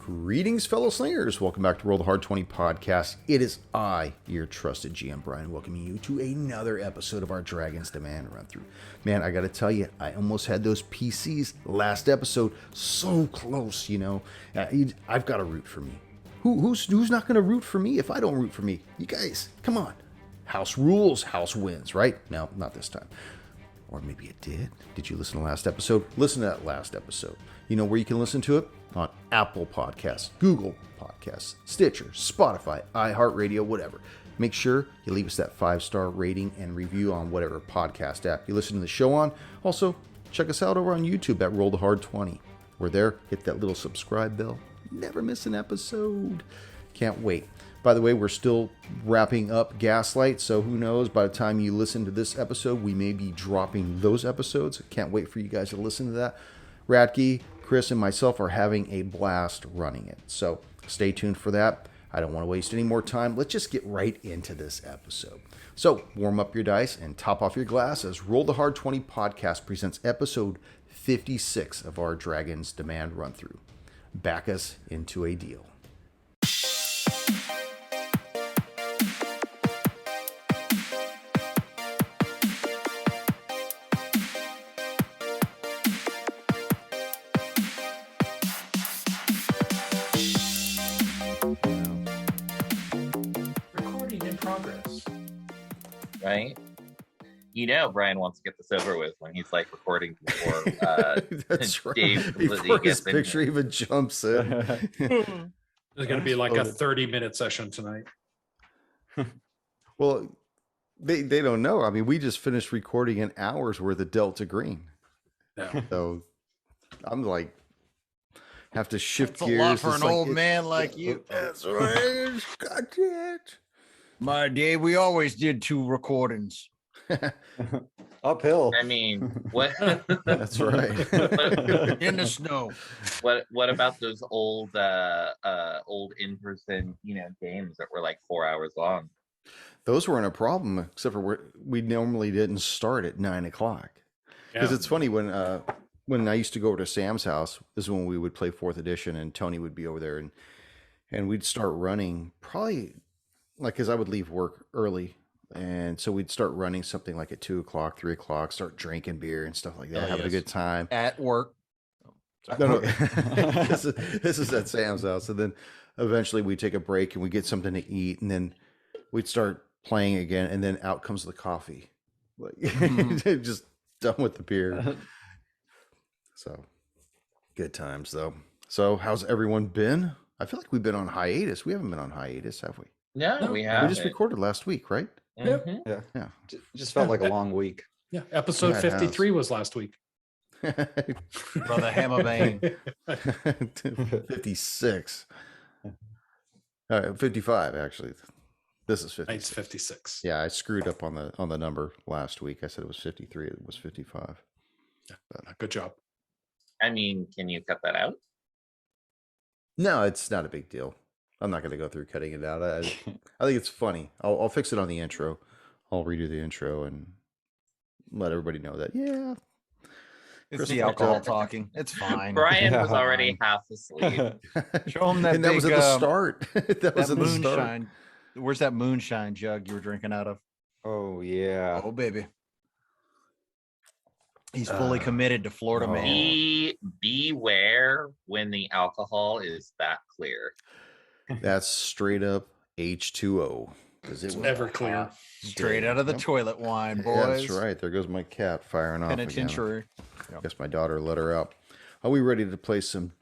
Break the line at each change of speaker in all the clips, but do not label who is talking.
Greetings, fellow slingers. Welcome back to Roll the Hard 20 podcast. It is I, your trusted GM Brian, welcoming you to another episode of our Dragon's Demand run through. Man, I got to tell you, I almost had those PCs last episode. So close, you know. I've got to root for me. Who's not going to root for me if I don't root for me? You guys, come on. House rules, house wins, right? No, not this time. Or maybe it did. Did you listen to last episode? Listen to that last episode. You know where you can listen to it? On Apple Podcasts, Google Podcasts, Stitcher, Spotify, iHeart whatever. Make sure you leave us that 5-star rating and review on whatever podcast app you listen to the show on. Also, check us out over on YouTube at Roll the Hard 20. We're there. Hit that little subscribe bell. Never miss an episode. Can't wait. By the way, we're still wrapping up Gaslight, so who knows, by the time you listen to this episode, we may be dropping those episodes. Can't wait for you guys to listen to that. Radke, Chris, and myself are having a blast running it, so stay tuned for that. I don't want to waste any more time. Let's just get right into this episode. So warm up your dice and top off your glass as Roll the Hard 20 podcast presents episode 56 of our Dragon's Demand run-through. Back us into a deal.
Right? You know, Brian wants to get this over with when he's like recording before
That's right.
Dave
Before his
gets in
picture
here.
even jumps in.
There's going to be like a 30-minute session tonight.
Well, they don't know. I mean, we just finished recording an hour's worth of Delta Green.
Yeah.
So I'm like, have to shift
That's a
gears.
lot for
It's
an
like,
old man like you.
That's right. Got it.
My day, we always did 2 recordings.
Uphill.
I mean, what
That's right.
In the snow.
what about those old in-person, games that were like 4 hours long?
Those weren't a problem, except for we normally didn't start at 9 o'clock. Because
Yeah.
it's funny when I used to go over to Sam's house, this is when we would play 4th edition, and Tony would be over there, and we'd start running probably like, because I would leave work early, and so we'd start running something like at 2 o'clock, 3 o'clock, start drinking beer and stuff like that, having a good time.
At work.
No. this is at Sam's house, and then eventually we take a break and we get something to eat, and then we'd start playing again, and then out comes the coffee, like just done with the beer. So good times though. So how's everyone been? I feel like we've been on hiatus. We haven't been on hiatus, have we?
No, we
We
have.
just recorded last week, right?
Mhm.
Yeah.
Just felt like a long week.
Yeah. Episode
Yeah, it has.
53 was last week.
Brother Hammerbane.
56. 55 actually. This is 50.
It's 56.
Yeah, I screwed up on the number last week. I said it was 53. It was 55.
Good job.
I mean, can you cut that out?
No, it's not a big deal. I'm not going to go through cutting it out. I think it's funny. I'll fix it on the intro. I'll redo the intro and let everybody know that. Yeah,
It's
Chris
the
fucked
alcohol
up.
talking. It's fine.
Brian was already half asleep.
Show him that
and that was at
big,
the start. that was
that
at the start.
moonshine. Where's that moonshine jug you were drinking out of?
Oh yeah.
Oh, baby. He's fully committed to Florida,
oh.
man.
Beware when the alcohol is that clear.
That's straight up H2O. Because
It's never clear.
Straight out of the
Yep.
toilet wine, boys.
Yeah, that's right. There goes my cat firing off again.
Penitentiary.
I guess my daughter let her out. Are we ready to play some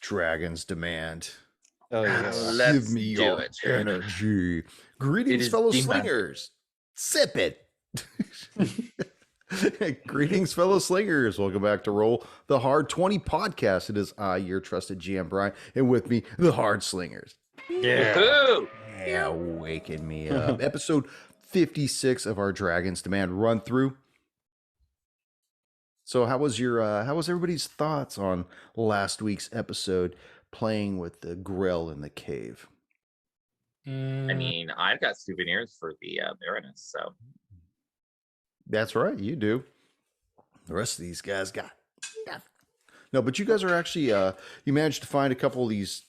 Dragon's Demand?
Oh yeah.
Let's
Give me
do
your
it.
energy. Greetings,
is
fellow
demand.
slingers. Sip it. Greetings, fellow slingers. Welcome back to Roll the Hard 20 podcast. It is I, your trusted GM Brian, and with me, the Hard Slingers.
Woohoo!
Yeah, waking me up. Episode 56 of our Dragon's Demand run through. So how was everybody's thoughts on last week's episode playing with the grill in the cave?
I
Mm,
mean, I've got souvenirs for the Baroness, so
That's right, you do. The rest of these guys got nothing. No, but you guys are actually you managed to find a couple of these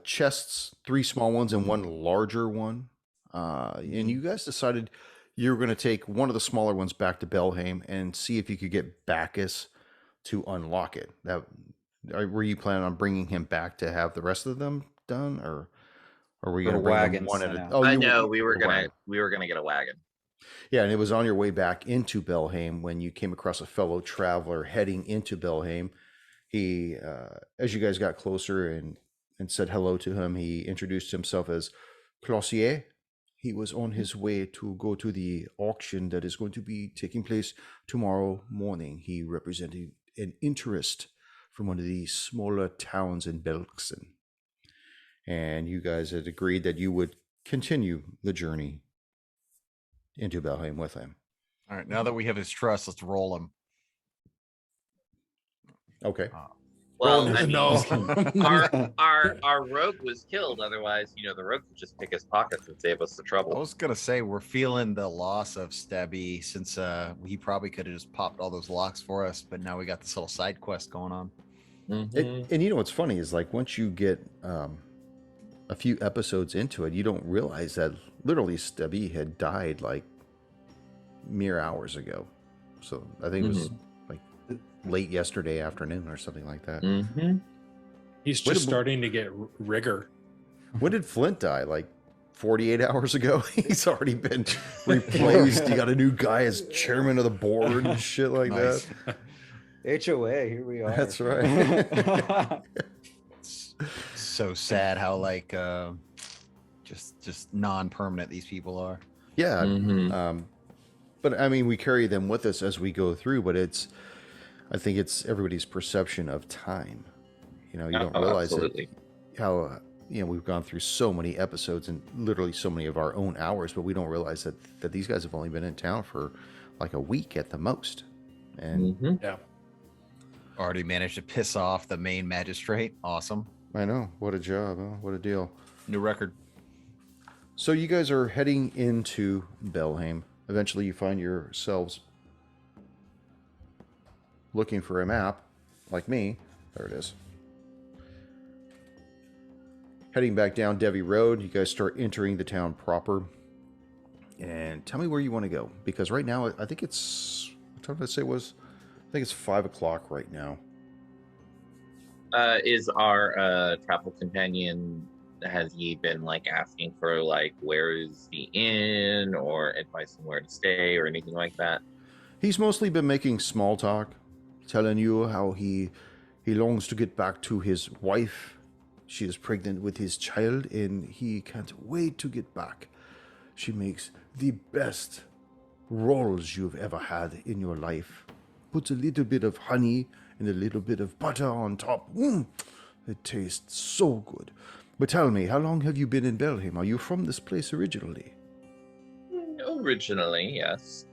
chests, 3 small ones and 1 larger one. And you guys decided you were going to take one of the smaller ones back to Belhaim and see if you could get Bakkus to unlock it. Were you planning on bringing him back to have the rest of them done, or were you
Or
going to bring them
Wagon
one at
sent
a?
out.
Oh,
I
you
know
were-
we were
the
gonna
wagon.
get a wagon.
Yeah, and it was on your way back into Belhaim when you came across a fellow traveler heading into Belhaim. He, as you guys got closer and said hello to him, he introduced himself as Clossier. He was on his way to go to the auction that is going to be taking place tomorrow morning. He represented an interest from one of the smaller towns in Belksen. And you guys had agreed that you would continue the journey into Belhaim with him.
All right, now that we have his trust, let's roll him.
Okay.
Well, I mean,
no.
our rogue was killed. Otherwise, the rogue could just pick his pockets and save us the
I
trouble.
was gonna say we're feeling the loss of Stabby since he probably could have just popped all those locks for us, but now we got this little side quest going on.
Mhm.
And you know what's funny is like once you get a few episodes into it, you don't realize that literally Stubby had died like mere hours ago. So I think it was like late yesterday afternoon or something like that.
Mhm.
He's
What
just
did-
starting to get rigor.
When did Flint die? Like 48 hours ago? He's already been replaced. You got a new guy as chairman of the board and shit like
Nice.
that.
HOA, here we are.
That's right.
It's so sad how like just non-permanent these people are.
Yeah.
Mhm.
But I mean, we carry them with us as we go through, but I think it's everybody's perception of time. You don't
Oh,
realize
absolutely.
how, we've gone through so many episodes and literally so many of our own hours, but we don't realize that these guys have only been in town for like a week at the most. And
Mhm.
Yeah.
Already managed to piss off the main magistrate. Awesome.
I know, what a job, huh? What a deal.
New record.
So you guys are heading into Belhaim. Eventually you find yourselves looking for a map, like me. There it is. Heading back down Devi Road, you guys start entering the town proper. And tell me where you want to go. Because right now, I think it's... What time did I say it was? I think it's 5 o'clock right now.
Is our travel companion, has he been like asking for like where is the inn or advice on where to stay or anything like that?
He's mostly been making small talk, telling you how he longs to get back to his wife. She is pregnant with his child, and he can't wait to get back. She makes the best rolls you've ever had in your life. Puts a little bit of honey and a little bit of butter on top. It tastes so good. But tell me, how long have you been in Belhaim? Are you from this place originally?
Originally, yes,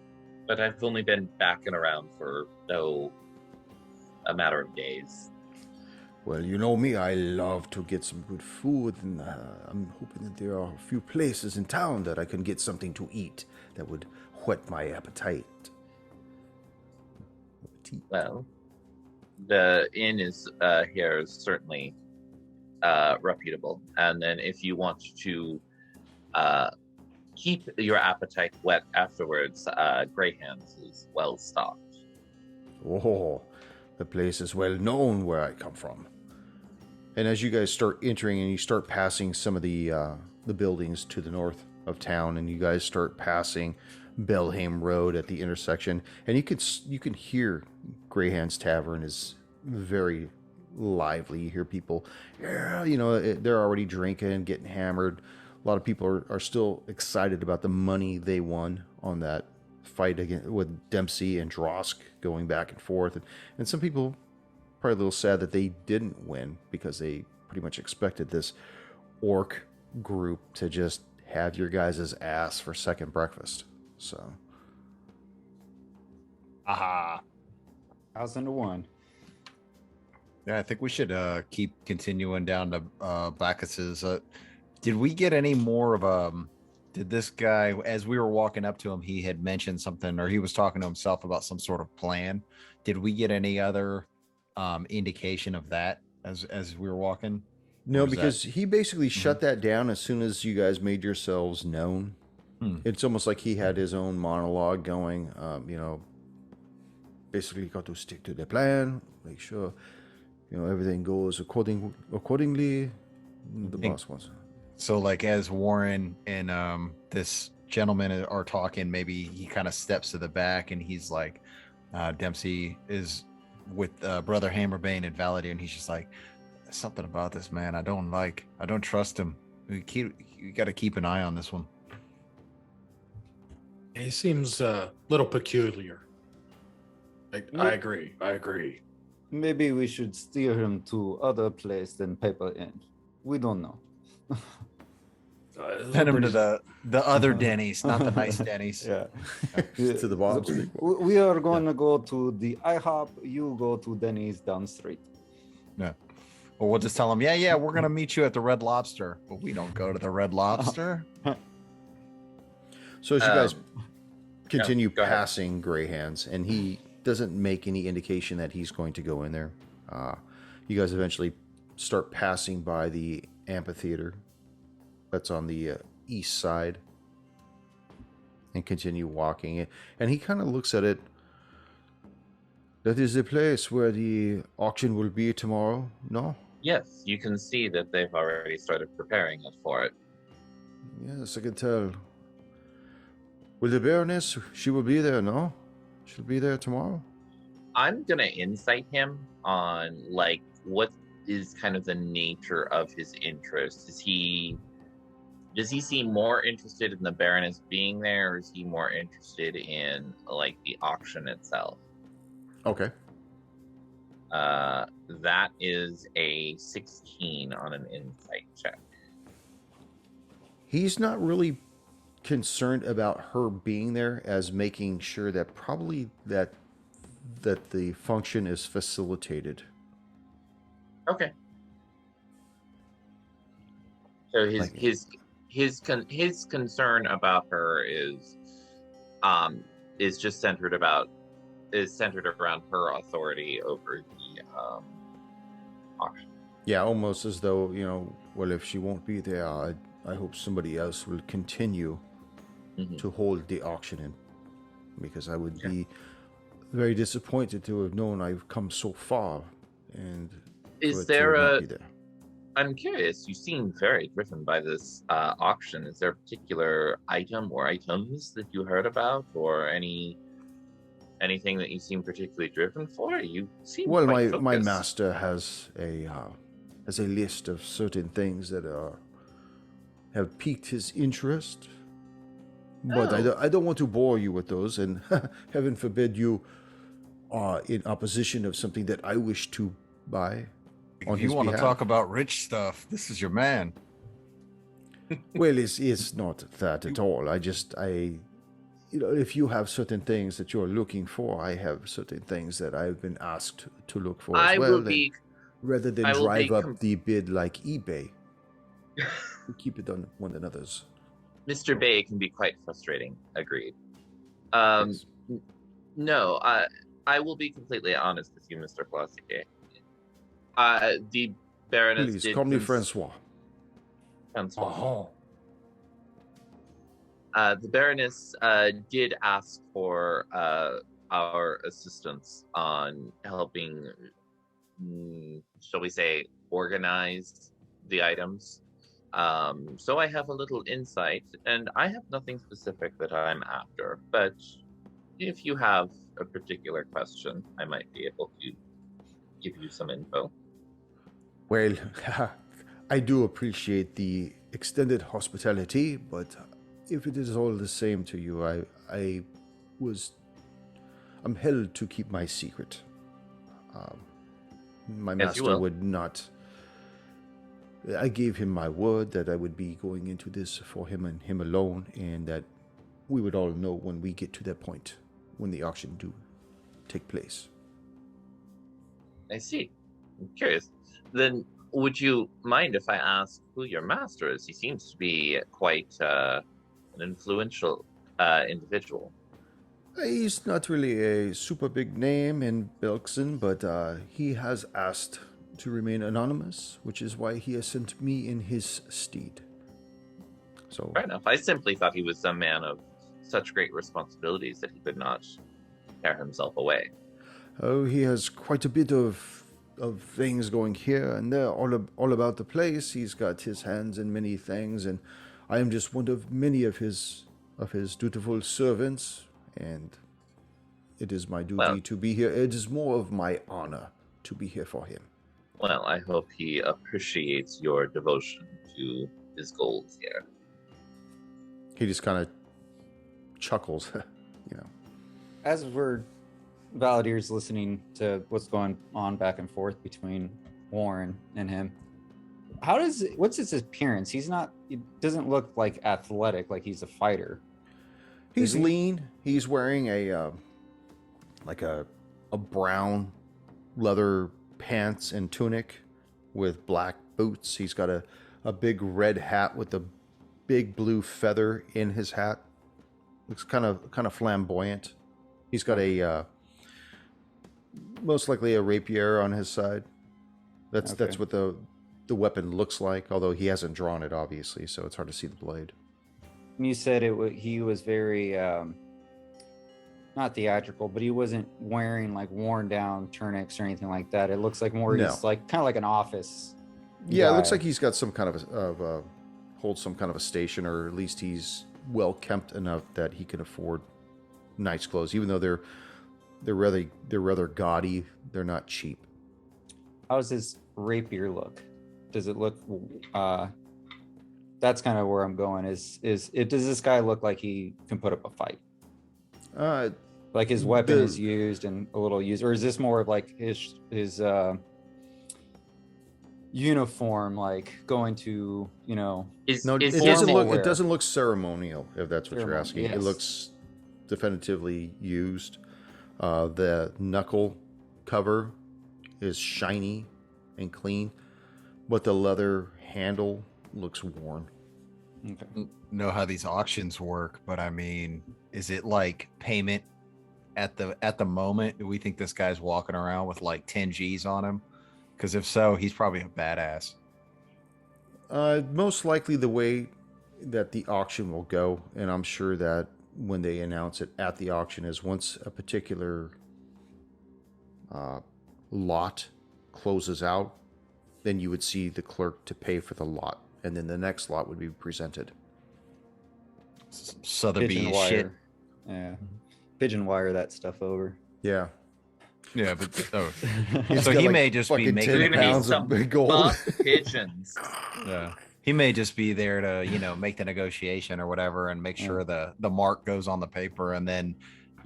but I've only been back and around for a matter of days.
Well, you know me, I love to get some good food, and I'm hoping that there are a few places in town that I can get something to eat that would whet my appetite.
Well, the inn is here is certainly reputable, and then if you want to keep your appetite wet afterwards, Greyhounds is well stocked.
Oh, the place is well known where I come from. And as you guys start entering and you start passing some of the buildings to the north of town, and you guys start passing Belhaim Road at the intersection, and you can hear Greyhand's Tavern is very lively. You hear people, they're already drinking, getting hammered. A lot of people are still excited about the money they won on that fight with Dempsey and Drosk going back and forth. And some people probably a little sad that they didn't win because they pretty much expected this orc group to just have your guys' ass for second breakfast. So.
Aha.
1,001.
Yeah, I think we should keep continuing down to Bakkus's. Did we get any more of did this guy, as we were walking up to him, he had mentioned something, or he was talking to himself about some sort of plan? Did we get any other indication of that as we were walking?
No,
was that?
because he basically shut that down as soon as you guys made yourselves known. It's almost like he had his own monologue going. Basically, you got to stick to the plan, make sure everything goes accordingly. The boss wants.
So, like, as Warren and this gentleman are talking, maybe he kind of steps to the back and he's like, Dempsey is with Brother Hammerbane and Valadir, and he's just like, there's something about this man I don't trust him. You got to keep an eye on this one.
He seems a little peculiar. I agree.
Maybe we should steer him to other place than Paper Inn. We don't know.
Send him to the other Denny's, not the nice Denny's.
Yeah.
To the bottom.
We are going to go to the IHOP. You go to Denny's down the street.
Yeah. Well, we'll just tell him, yeah, we're going to meet you at the Red Lobster. But we don't go to the Red Lobster.
So as you guys continue
go ahead.
passing Greyhands, and he doesn't make any indication that he's going to go in there. You guys eventually start passing by the amphitheater that's on the east side and continue walking it. And he kind of looks at it. That is the place where the auction will be tomorrow, no?
Yes, you can see that they've already started preparing it for it.
Yes, I can tell. Will the Baroness, she will be there, no? She'll be there tomorrow?
I'm gonna insight him on like what is kind of the nature of his interest. Does he seem more interested in the Baroness being there, or is he more interested in like the auction itself?
Okay.
That is a 16 on an insight check.
He's not really concerned about her being there as making sure that probably that the function is facilitated.
Okay. So
Like-
his concern about her is just centered around her authority over the auction.
Yeah, almost as though, well, if she won't be there, I hope somebody else will continue
Mhm.
to hold the auction in, because I would be very disappointed to have known I've come so far and
Is
for it
there
to not
a?
be there.
I'm curious. You seem very driven by this auction. Is there a particular item or items that you heard about, or anything that you seem particularly driven for? You seem
Well,
quite
my
focused.
master has a list of certain things that have piqued his interest, but
Oh.
I don't want to bore you with those, and heaven forbid you are in opposition of something that I wish to buy on
If you
his
want to
behalf.
talk about rich stuff, this is your man.
Well, it's not that at all. If you have certain things that you're looking for, I have certain things that I've been asked to look for as
I
well.
will
and
be.
rather than
I will
drive
be
up the bid like eBay, we keep it on one another's.
Mr. Bay can be quite frustrating. Agreed.
Yes.
No, I will be completely honest with you, Mr. Classier. The Baroness
Please
did
call me Francois.
Francois.
Oh,
The Baroness did ask for our assistance on helping, shall we say, organize the items. So I have a little insight, and I have nothing specific that I'm after. But if you have a particular question, I might be able to give you some info.
Well, I do appreciate the extended hospitality, but if it is all the same to you, I'm held to keep my secret. My
As you
master
will.
would not. I gave him my word that I would be going into this for him and him alone, and that we would all know when we get to that point, when the auction do take place.
I see. I'm curious. Then, would you mind if I ask who your master is? He seems to be quite an influential individual.
He's not really a super big name in Belkson, but he has asked to remain anonymous, which is why he has sent me in his stead. So
Fair enough. I simply thought he was a man of such great responsibilities that he could not tear himself away.
oh, he has quite a bit of things going here and there, all about the place. He's got his hands in many things, and I am just one of many of his dutiful servants, and it is my duty to be here. It is more of my honor to be here for him.
Well, I hope he appreciates your devotion to his goals here.
He just kind of chuckles,
As Valadier's listening to what's going on back and forth between Warren and him, what's his appearance? He doesn't look like athletic, like he's a fighter.
He's lean. He's wearing a brown leather pants and tunic with black boots. He's got a big red hat with a big blue feather in his hat. Looks kind of flamboyant. He's got a most likely a rapier on his side. That's what the weapon looks like, although he hasn't drawn it, obviously, so it's hard to see the blade.
You said he was very not theatrical, but he wasn't wearing like worn down tunics or anything like that. It looks like more he's like kind of like an office.
Yeah,
guy.
It looks like he's got some kind of holds some kind of a station, or at least he's well kept enough that he can afford nice clothes, even though they're rather gaudy. They're not cheap.
How's his rapier look? Does it look? That's kind of where I'm going. Does this guy look like he can put up a fight? Like his weapon is used and a little used, or is this more of like his uniform, like going to
it doesn't look ceremonial, if that's what you're asking.
Yes.
It looks definitively used. The knuckle cover is shiny and clean, but the leather handle looks worn.
Okay.
Know how these auctions work, but I mean, is it like payment at the moment? Do we think this guy's walking around with like 10 G's on him? Because if so, he's probably a badass.
Most likely the way that the auction will go, and I'm sure that when they announce it at the auction, is once a particular lot closes out, then you would see the clerk to pay for the lot, and then the next lot would be presented.
Sotheby shit.
Yeah. Pigeon wire that stuff over.
Yeah.
Yeah, but so
He's
he
got,
may just be
10
making
pounds of big gold.
Buff pigeons.
Yeah. He may just be there to, make the negotiation or whatever and make sure the mark goes on the paper, and then,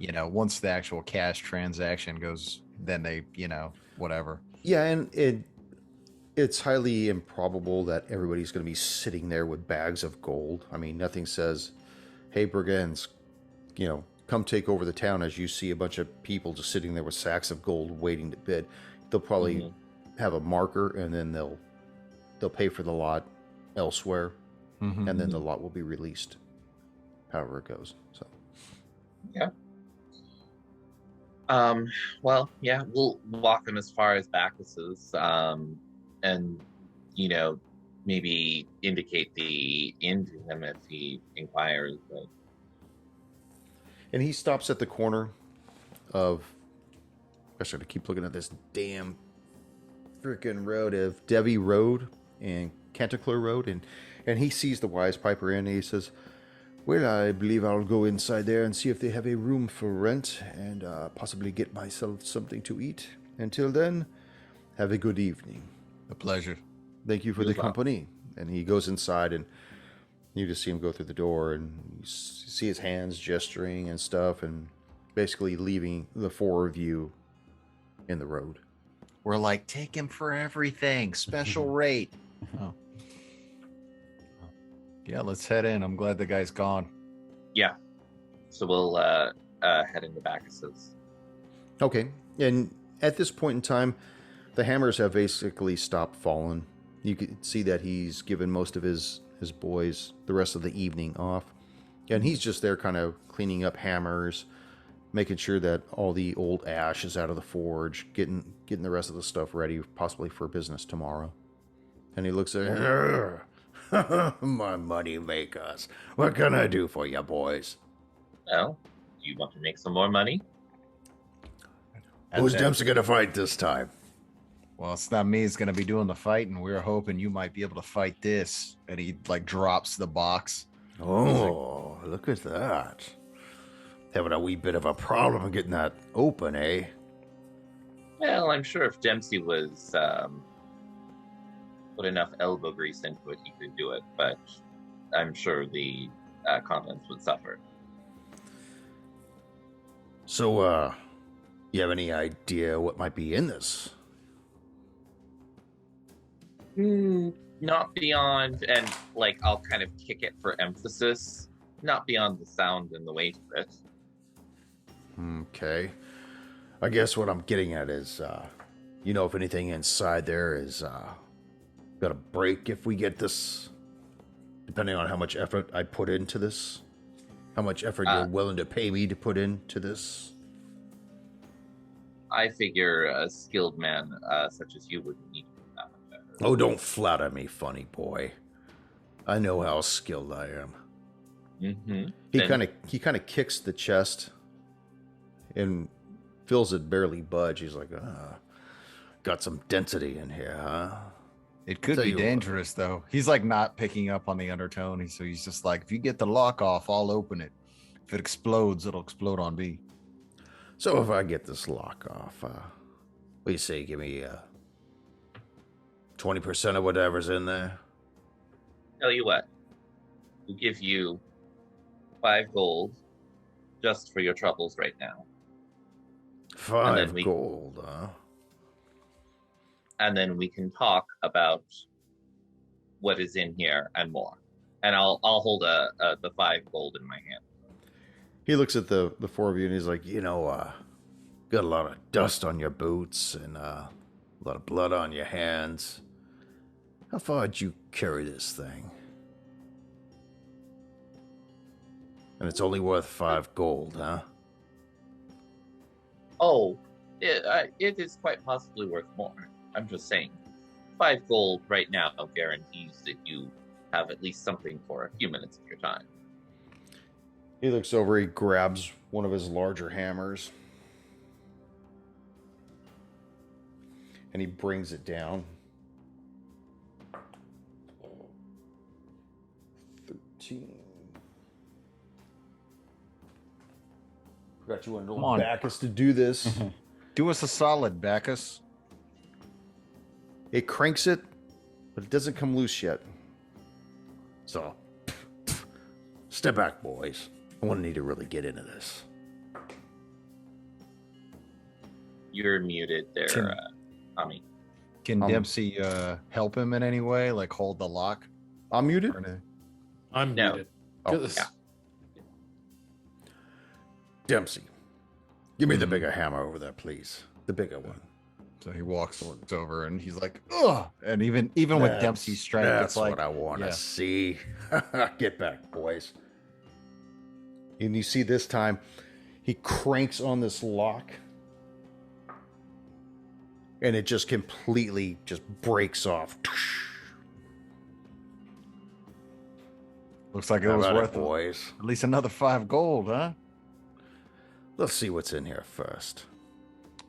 once the actual cash transaction goes, then they, whatever.
Yeah, and it's highly improbable that everybody's going to be sitting there with bags of gold. I mean, nothing says, hey, brigands, come take over the town, as you see a bunch of people just sitting there with sacks of gold waiting to bid. They'll probably have a marker, and then they'll pay for the lot elsewhere, and then the lot will be released, however it goes. So
yeah. Well, yeah, we'll walk him as far as Bakkus's, and maybe indicate the inn to him if he inquires. But...
And he stops at the corner of, I should keep looking at this damn freaking road of Devi Road and Canticleer Road, and he sees the Wise Piper Inn, and he says, well, I believe I'll go inside there and see if they have a room for rent, and possibly get myself something to eat. Until then, have a good evening.
A pleasure.
Thank you for the company. And he goes inside, and you just see him go through the door, and you see his hands gesturing and stuff, and basically leaving the four of you in the road.
We're like, take him for everything, special rate. Oh. Yeah, let's head in. I'm glad the guy's gone.
Yeah. So we'll head into Bakkus's.
Okay. And at this point in time, the hammers have basically stopped falling. You can see that he's given most of his boys the rest of the evening off. And he's just there kind of cleaning up hammers, making sure that all the old ash is out of the forge, getting the rest of the stuff ready, possibly for business tomorrow. And he looks at her. My money makers. What can I do for you, boys?
Well, do you want to make some more money?
Who's Dempsey gonna fight this time?
Well, it's not me. It's going to be doing the fighting. We were hoping you might be able to fight this. And he like drops the box.
Oh, look at that. Having a wee bit of a problem getting that open, eh?
Well, I'm sure if Dempsey was put enough elbow grease into it, he could do it. But I'm sure the contents would suffer.
So, you have any idea what might be in this?
Not beyond, and like I'll kind of kick it for emphasis, not beyond the sound and the weight of it.
Okay. I guess what I'm getting at is, if anything inside there is gonna break if we get this, depending on how much effort I put into this, how much effort you're willing to pay me to put into this.
I figure a skilled man such as you wouldn't need that much effort.
Oh, don't flatter me, funny boy. I know how skilled I am.
Mm-hmm.
He kind of kicks the chest and feels it barely budge. He's like, got some density in here, huh?
It could be dangerous, though. He's like not picking up on the undertone. So he's just like, if you get the lock off, I'll open it. If it explodes, it'll explode on me.
So if I get this lock off, what do you say? Give me 20% of whatever's in there.
Tell you what, we'll give you 5 gold just for your troubles right now.
5 gold, huh?
And then we can talk about what is in here and more. And I'll hold the 5 gold in my hand.
He looks at the four of you and he's like, got a lot of dust on your boots and a lot of blood on your hands. How far did you carry this thing? And it's only worth 5 gold, huh?
Oh, it is quite possibly worth more. I'm just saying, 5 gold right now guarantees that you have at least something for a few minutes of your time.
He looks over, he grabs one of his larger hammers. And he brings it down. 13. Forgot you wanted little Bakkus to do this.
Do us a solid, Bakkus.
It cranks it, but it doesn't come loose yet. So, step back, boys. I want to need to really get into this.
You're muted there, Tommy.
Can Dempsey help him in any way? Like hold the lock?
I'm muted?
I'm
No.
muted.
Oh,
Yeah.
Dempsey, give me the bigger hammer over there, please. The bigger one.
So he walks over and he's like, ugh. And even with Dempsey's strength,
that's
it's like,
what I want to see. Get back, boys. And you see this time, he cranks on this lock. And it just completely just breaks off.
Looks like it was worth
boys.
at least another 5 gold, huh?
Let's see what's in here first.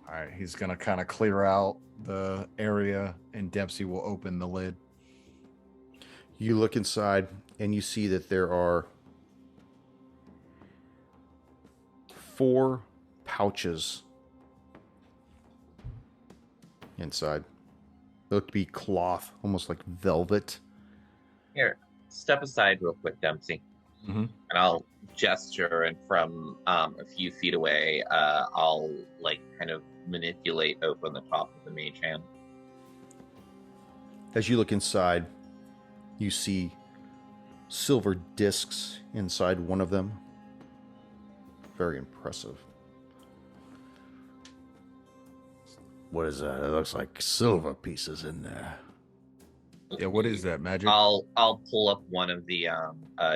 All right, he's going to kind of clear out the area and Dempsey will open the lid.
You look inside and you see that there are 4 pouches inside. They look to be cloth, almost like velvet.
Here, step aside real quick, Dempsey.
Mm-hmm.
And I'll gesture, and from a few feet away, I'll kind of manipulate open the top of the mage hand.
As you look inside, you see silver discs inside one of them. Very impressive. What is that? It looks like silver pieces in there.
Yeah, what is that, magic?
I'll pull up one of the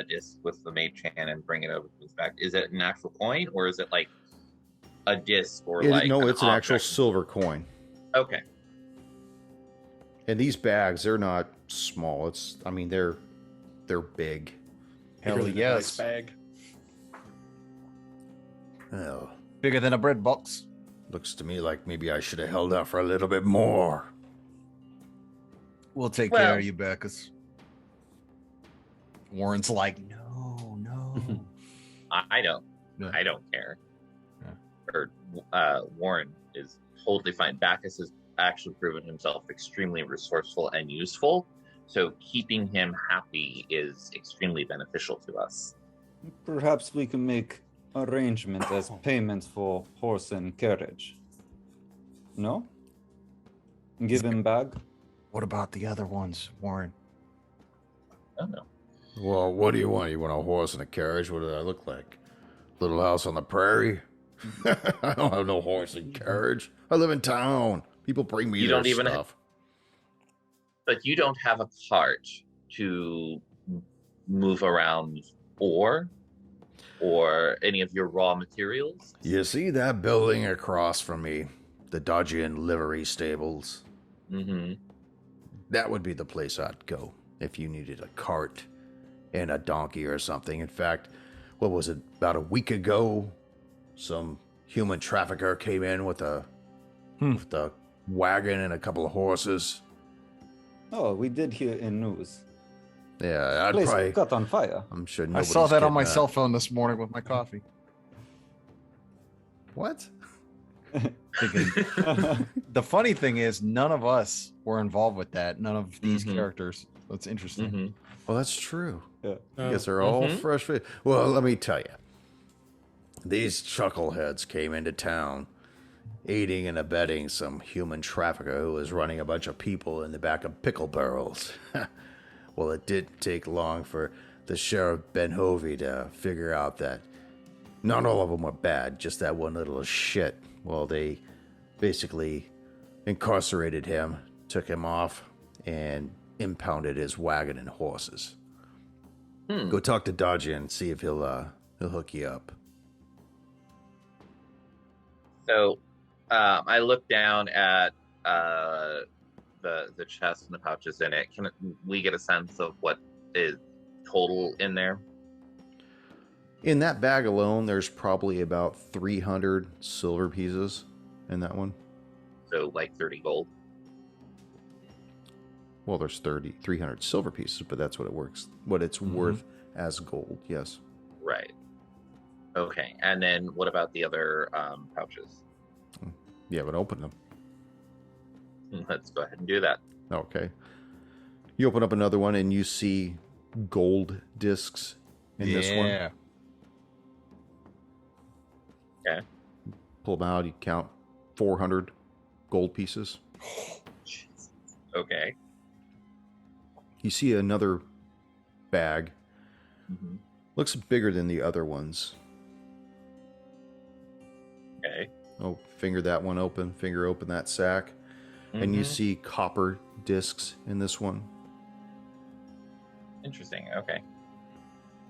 discs with the mage hand and bring it over to his back. Is it an actual coin, or is it like a disc or
No, it's an actual
object?
silver coin.
Okay.
And these bags, they're not small. They're big.
Bigger
Hell
than a
yes.
nice bag.
Oh,
Bigger than a bread box.
looks to me like maybe I should have held out for a little bit more.
We'll take
Well-
care of you, Bakkus. Warren's like, no.
I don't.
Yeah.
I don't care.
Yeah.
Or Warren is totally fine. Bakkus has actually proven himself extremely resourceful and useful, so keeping him happy is extremely beneficial to us.
Perhaps we can make arrangement as payment for horse and carriage. No? Give him bag.
What about the other ones, Warren?
I don't know.
Well, what do you want? You want a horse and a carriage? What do I look like? Little house on the prairie? I don't have no horse and carriage. I live in town. People bring me
You
their
don't even
stuff.
But you don't have a cart to move around or any of your raw materials?
You see that building across from me? The Dodgian livery stables?
Mm-hmm.
That would be the place I'd go if you needed a cart and a donkey or something. In fact, what was it, about a week ago, some human trafficker came in with a wagon and a couple of horses.
Oh, we did hear in news.
Yeah, I'd
Place
probably...
got on fire.
I'm sure
I
nobody's
saw that on
getting
my cell phone this morning with my coffee.
What?
Thinking, the funny thing is, none of us were involved with that. None of these
Mhm.
characters. That's interesting.
Mm-hmm.
Well, that's true.
Yeah.
I guess they're all
Mhm.
fresh. Well, let me tell you. These chuckleheads came into town aiding and abetting some human trafficker who was running a bunch of people in the back of pickle barrels. Well, it didn't take long for the Sheriff Ben Hovey to figure out that not all of them were bad, just that one little shit. Well, they basically incarcerated him, took him off, and impounded his wagon and horses. Go talk to Dodgy and see if he'll hook you up.
So I look down at the chest and the pouches in it. Can we get a sense of what is total in there?
In that bag alone, there's probably about 300 silver pieces in that one.
So like 30 gold.
Well, there's 300 silver pieces, but that's what it's worth as gold, yes.
Right. Okay. And then what about the other pouches?
You haven't opened them.
Let's go ahead and do that.
Okay. You open up another one and you see gold discs in this one.
Okay.
Pull them out, you count 400 gold pieces.
Okay.
You see another bag.
Mhm.
Looks bigger than the other ones.
Okay.
Oh, finger that one open, finger open that sack. And you
Mhm.
see copper discs in this one.
Interesting. Okay.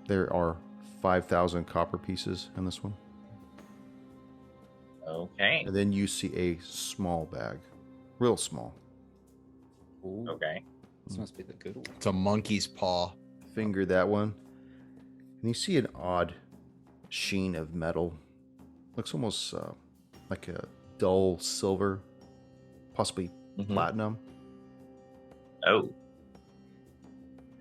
There are 5,000 copper pieces in this one.
Okay.
And then you see a small bag. Real small.
Ooh,
Okay.
this must be the good one.
It's a monkey's paw.
Finger that one. And you see an odd sheen of metal. Looks almost like a dull silver. Possibly
Mhm.
platinum.
Oh.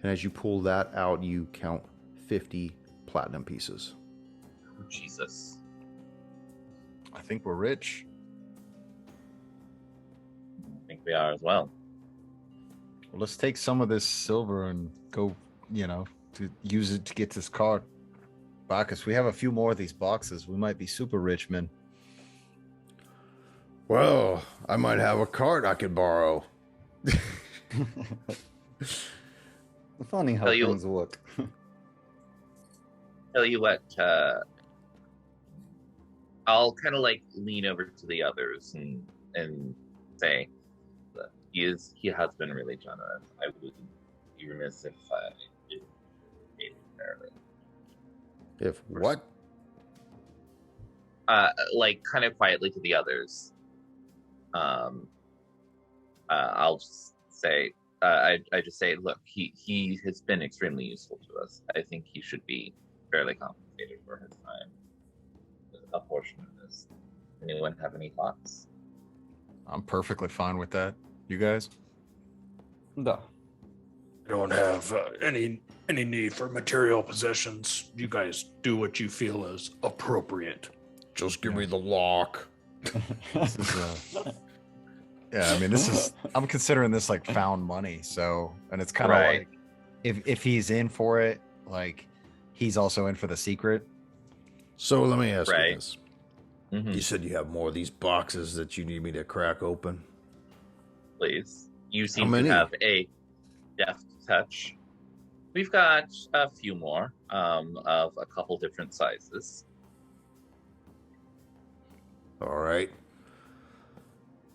And as you pull that out, you count 50 platinum pieces.
Jesus.
I think we're rich.
I think we are as well.
Well, let's take some of this silver and go, to use it to get this card. Bakkus, we have a few more of these boxes. We might be super rich, man.
Well, I might have a cart I could borrow.
Funny how
Tell you-
things work.
Tell you what, I'll kind of like lean over to the others and say, that he has been really generous. I would be remiss if I didn't take care of it.
If what?
like kind of quietly to the others. I'll just say, I just say, look, he has been extremely useful to us. I think he should be fairly compensated for his time. A portion of this. Anyone have any thoughts?
I'm perfectly fine with that. You guys?
No.
I don't have any need for material possessions. You guys do what you feel is appropriate.
Just give me the lock.
This is, yeah, I mean, this is. I'm considering this like found money. So, and it's kind of
Right.
like, if he's in for it, like he's also in for the secret.
So let me ask you
Right.
this.
Mm-hmm.
You said you have more of these boxes that you need me to crack open.
Please. You seem
many?
to have a deft touch. We've got a few more of a couple different sizes.
All right.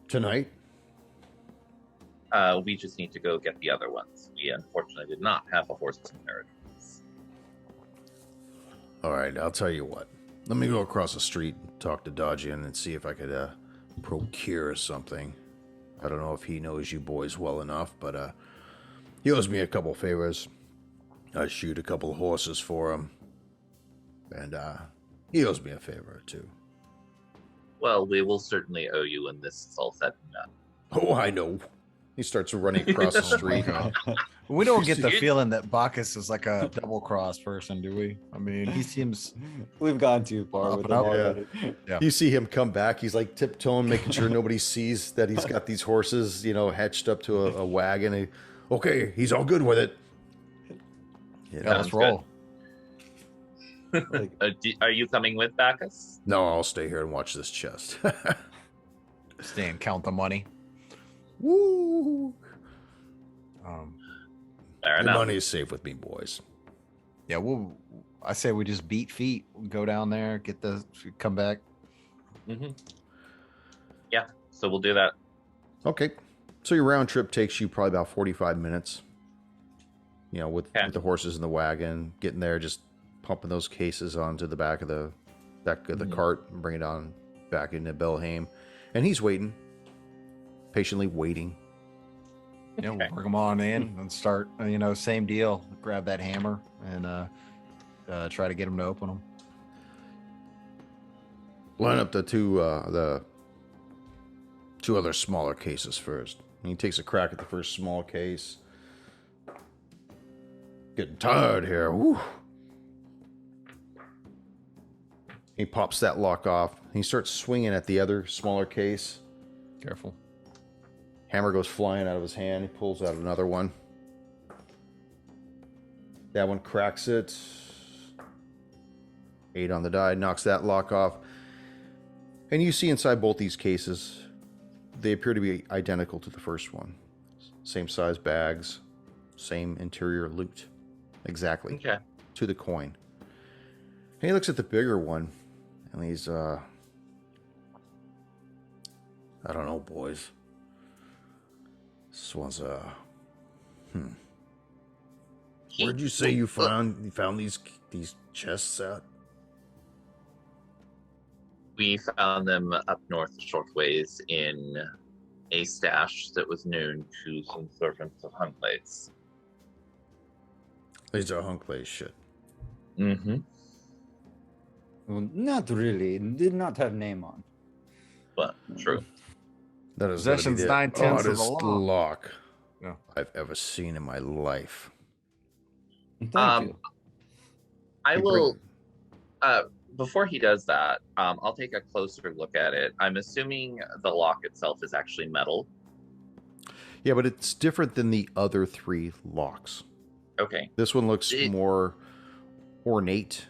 Tonight?
We just need to go get the other ones. We unfortunately did not have a horse inheritance.
All right, I'll tell you what. Let me go across the street and talk to Dodgian and see if I could procure something. I don't know if he knows you boys well enough, but he owes me a couple favors. I shoot a couple horses for him, and he owes me a favor or two.
Well, we will certainly owe you when this is all said and done.
Oh, I know. He starts running across the street.
We don't get the
You-
feeling that Bakkus is like a double cross person, do we? I mean, he seems.
We've gone too far
Up
with
and
him
up,
already.
You see him come back. He's like tiptoeing, making sure nobody sees that he's got these horses, hitched up to a wagon. Okay, he's all good with it.
Yeah,
Sounds
let's roll.
Like,
Are you coming with Bakkus?
No, I'll stay here and watch this chest.
Stay and count the money.
Woo!
Fair
The
enough.
money is safe with me, boys.
Yeah, I say we just beat feet. Go down there, come back.
Mm-hmm. Yeah, so we'll do that.
Okay. So your round trip takes you probably about 45 minutes. With
Okay.
the horses in the wagon, getting there, just pumping those cases onto the back of the
Mhm.
cart and bring it on back into Belhaim. And he's waiting, patiently waiting.
Yeah, we'll
Okay.
bring them on in and start. Same deal. Grab that hammer and try to get them to open them.
Line up the two other smaller cases first. And he takes a crack at the first small case. Getting tired here. Woo. He pops that lock off. He starts swinging at the other smaller case.
Careful.
Hammer goes flying out of his hand. He pulls out another one. That one cracks it. 8 on the die. Knocks that lock off. And you see inside both these cases, they appear to be identical to the first one. Same size bags. Same interior loot. Exactly.
Okay.
To the coin. And he looks at the bigger one. And he's, I don't know, boys. This one's Where'd you say you found these chests at?
We found them up north a short ways in a stash that was known to some servants of Huntley's.
These are Hunkley's shit.
Mm-hmm.
well, not really. It did not have name on.
But true.
That is gonna be
Possession's
the
9/10 of the
oddest
law.
lock
Yeah.
I've ever seen in my life.
Thank you.
I
You
will.
bring-
Before he does that, I'll take a closer look at it. I'm assuming the lock itself is actually metal.
Yeah, but it's different than the other 3 locks.
Okay.
This one looks
It-
more ornate.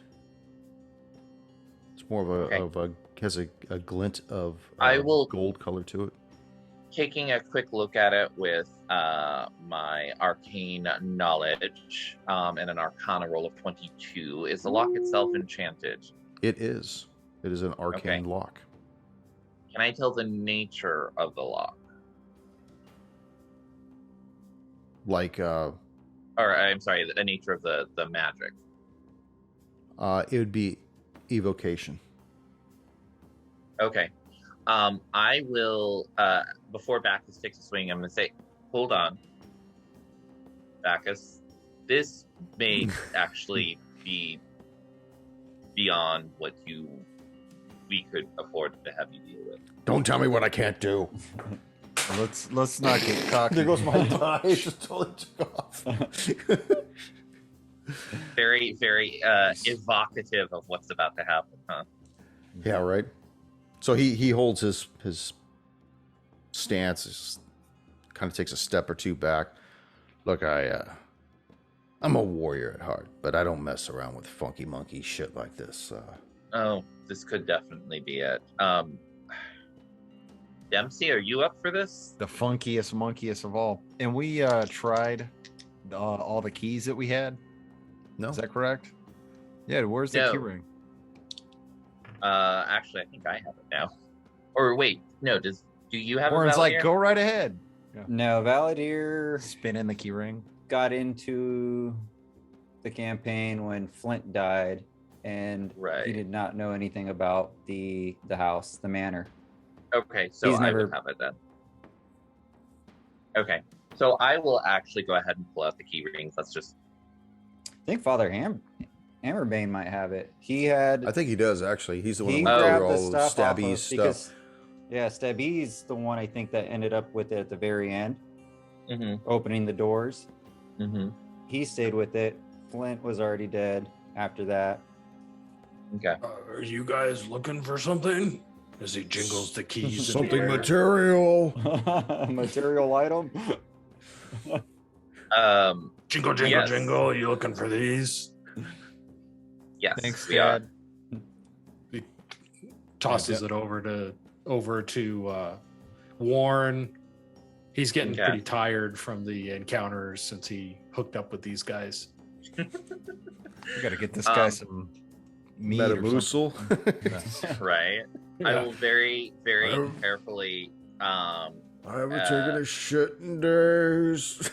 It's more
Okay.
has a glint of
I will-
gold color to it.
Taking a quick look at it with my arcane knowledge and an arcana roll of 22, is the lock itself enchanted?
It is. It is an arcane
Okay.
lock.
Can I tell the nature of the lock?
Like
Or I'm sorry, the nature of the magic.
it would be evocation.
Okay. I will, before Bakkus takes a swing, I'm going to say, hold on, Bakkus. This may actually be beyond what we could afford to have you deal with.
Don't tell me what I can't do.
Let's not get cocky.
There goes my die. It just totally took off.
Very, very evocative of what's about to happen, huh?
Yeah, right. So he holds his stance, kind of takes a step or two back. Look, I'm a warrior at heart, but I don't mess around with funky monkey shit like this.
Oh, this could definitely be it. Dempsey, are you up for this?
The funkiest, monkiest of all. And we tried all the keys that we had.
No,
Is that correct? Yeah, where's the
No.
key ring?
Actually, I think I have it now. Or wait, no. Do you have
Warren's
a
like,
Valadier?
go right ahead.
No, Valadier
Spin in the key ring.
got into the campaign when Flint died, and
Right.
he did not know anything about the house, the manor.
Okay, so
He's
I
never-
would have it then. Okay, so I will actually go ahead and pull out the key rings. Let's just.
I think Father Hammerbane might have it. He had.
I think he does actually. He's the one
he
that went
grabbed
through
the
all
stuff off
Stabby's
of,
stuff.
because Stabby's the one I think that ended up with it at the very end,
Mm-hmm.
opening the doors.
Mm-hmm.
He stayed with it. Flint was already dead after that.
Okay.
Are you guys looking for something? As he jingles the keys. in the
Something
air.
material.
Material item.
Jingle, jingle,
Yes.
jingle. You looking for these?
Yes.
Thanks,
we are.
Dad.
He tosses it over to Warren. He's getting
Okay.
pretty tired from the encounters since he hooked up with these guys.
We got to get this guy
Um,
some meat or
Metamucil.
something.
Right. I
Yeah.
will very, very
Oh.
carefully.
I haven't taken a shit in days.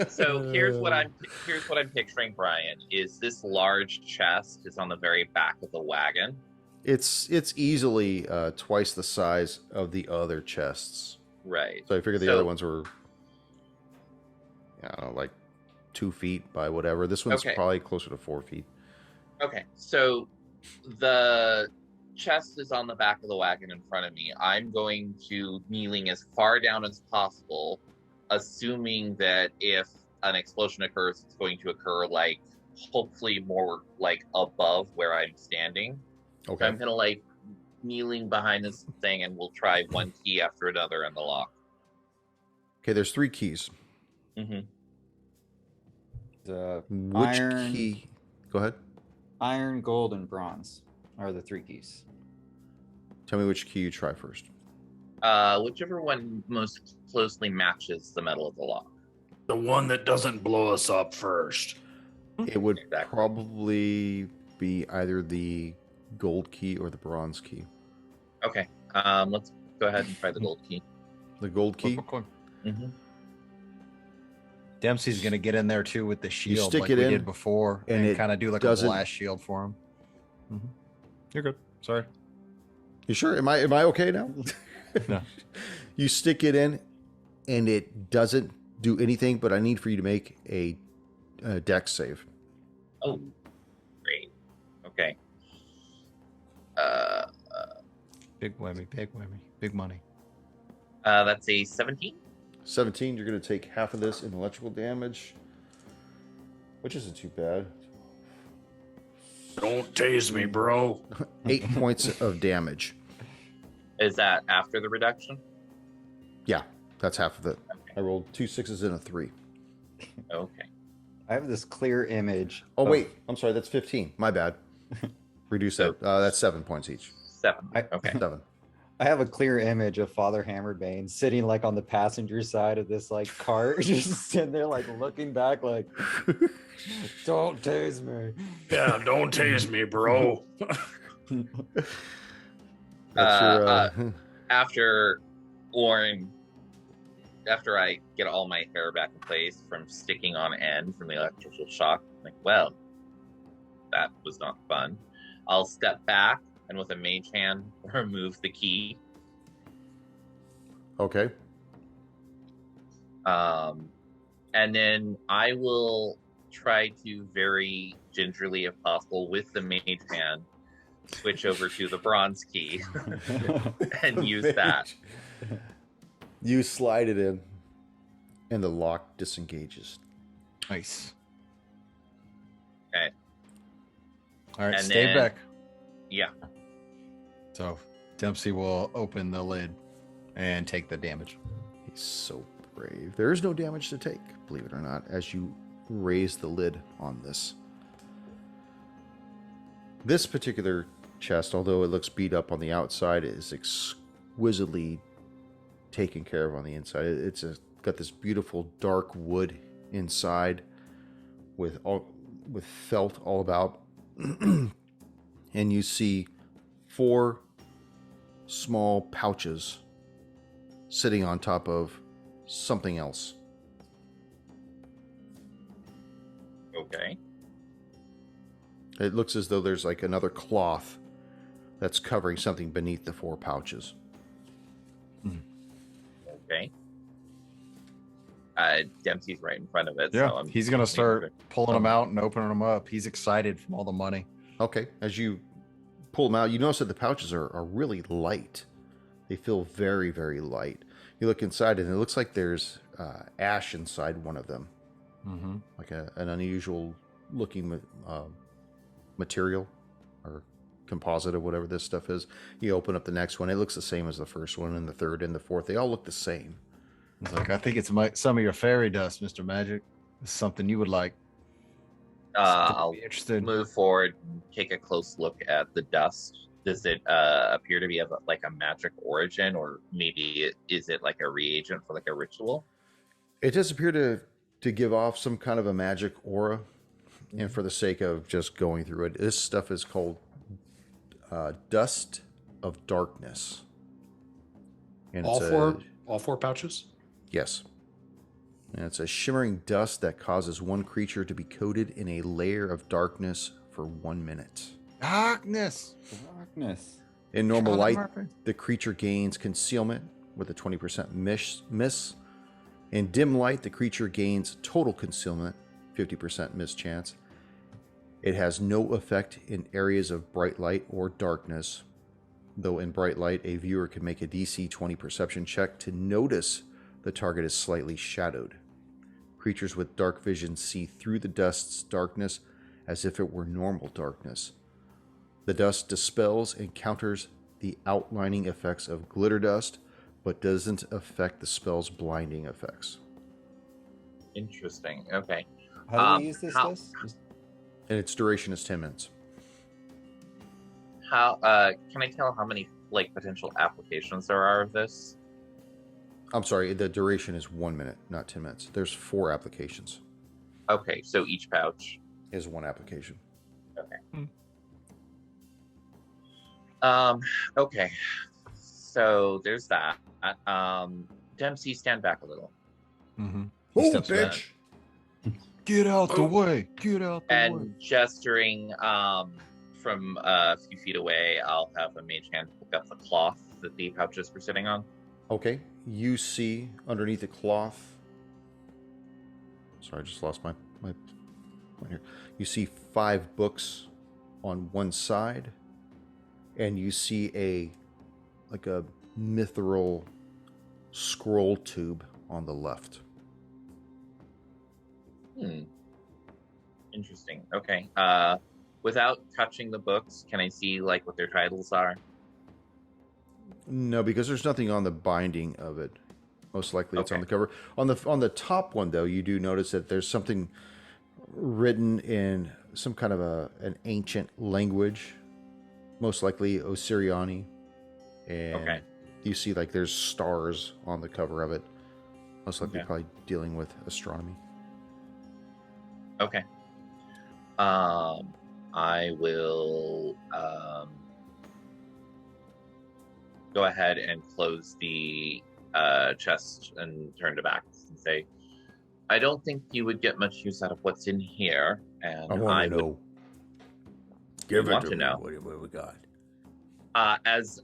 So here's what I'm picturing, Brian. Is this large chest is on the very back of the wagon?
It's easily twice the size of the other chests.
Right.
So I figured the
So-
other ones were, I don't know, like 2 feet by whatever. This one's
Okay.
probably closer to 4 feet.
Okay, so the chest is on the back of the wagon in front of me. I'm going to kneeling as far down as possible, assuming that if an explosion occurs, it's going to occur like hopefully more like above where I'm standing. So
Okay.
I'm gonna like kneeling behind this thing, and we'll try one key after another in the lock.
Okay, there's 3 keys.
Mm-hmm.
The
Which
Iron.
key? Go ahead.
iron, gold, and bronze are the 3 keys.
Tell me which key you try first.
Whichever one most closely matches the metal of the lock.
The one that doesn't blow us up first.
It would
Exactly.
probably be either the gold key or the bronze key.
Okay, let's go ahead and try the gold key.
The gold key.
Mm-hmm.
Dempsey's gonna get in there too with the shield,
stick
like
it
we
in,
did before,
and
and
it
kind of do like a
doesn't-
blast shield for him. You're good. Sorry.
You sure? Am I okay now?
No.
You stick it in, and it doesn't do anything. But I need for you to make a dex save.
Oh, great. Okay.
Big whammy, big whammy, big money.
That's a 17.
17. You're going to take half of this in electrical damage, which isn't too bad.
Don't tase me, bro.
8 points of damage.
Is that after the reduction?
Yeah, that's half of it. I rolled 2 6s and a 3.
Okay.
I have this clear image.
Oh
of-
wait, I'm sorry. That's 15. My bad. Reduce that. That's 7 points each.
7.
I-
Okay.
7.
I have a clear image of Father Hammerbane sitting like on the passenger side of this like cart, just sitting there like looking back, like, "Don't tase me."
Yeah, don't tase me, bro.
That's
After Warren, after I get all my hair back in place from sticking on end from the electrical shock, I'm like, well, that was not fun. I'll step back and with a mage hand remove the key.
Okay.
And then I will try to very gingerly, if possible, with the mage hand, switch over to the bronze key and use that.
You slide it in, and the lock disengages.
Nice.
Okay.
All right,
And
stay
then-
back.
Yeah.
So Dempsey will open the lid and take the damage.
He's so brave. There is no damage to take, believe it or not, as you raise the lid on this. This particular chest, although it looks beat up on the outside, is exquisitely taken care of on the inside. It's got this beautiful dark wood inside with felt all about. And you see 4 small pouches sitting on top of something else.
Okay.
It looks as though there's like another cloth that's covering something beneath the 4 pouches.
Okay. Dempsey's right in front of it.
Yeah,
So
he's going to start pulling them out and opening them up. He's excited from all the money.
Okay, as you pull them out, you notice that the pouches are really light. They feel very, very light. You look inside, and it looks like there's ash inside one of them, like an unusual looking material or composite or whatever this stuff is. You open up the next one; it looks the same as the first one, and the third, and the fourth. They all look the same.
He's like, I think it's some of your fairy dust, Mr. Magic. It's something you would like.
I'll
Be interested.
move forward and take a close look at the dust. Does it appear to be of like a magic origin, or maybe is it like a reagent for like a ritual?
It does appear to give off some kind of a magic aura, and for the sake of just going through it, this stuff is called dust of darkness. And
All four pouches?
Yes. And it's a shimmering dust that causes one creature to be coated in a layer of darkness for 1 minute.
Darkness.
Darkness.
In normal
Charlie
light,
Murphy.
the creature gains concealment with a 20% miss. In dim light, the creature gains total concealment, 50% miss chance. It has no effect in areas of bright light or darkness, though in bright light, a viewer can make a DC 20 perception check to notice the target is slightly shadowed. Creatures with dark vision see through the dust's darkness as if it were normal darkness. The dust dispels and counters the outlining effects of glitter dust, but doesn't affect the spell's blinding effects.
Interesting. Okay.
How do we use this
how-
dust?
And its duration is 10 minutes.
How can I tell how many like potential applications there are of this?
I'm sorry, the duration is 1 minute, not 10 minutes. There's 4 applications.
Okay, so each pouch.
Is 1 application.
Okay. So there's that. Dempsey, stand back a little.
He steps back. Get out the way. Get out the way.
And gesturing from a few feet away, I'll have a mage hand pick up the cloth that the pouches were sitting on.
Okay, you see underneath the cloth. Sorry, I just lost my point here. You see 5 books on one side, and you see a mithril scroll tube on the left.
Interesting. Okay. Without touching the books, can I see like what their titles are?
No, because there's nothing on the binding of it. Most likely it's on
Okay.
the cover. On the top one, though, you do notice that there's something written in some kind of an ancient language, most likely Osiriani. And
Okay.
you see like there's stars on the cover of it. Most likely
Okay.
probably dealing with astronomy.
Okay. I will go ahead and close the chest and turn to Bakkus and say, I don't think you would get much use out of what's in here, and
I want to
would
know. Give
you
it
want
to
to
me.
know.
What do we got?
As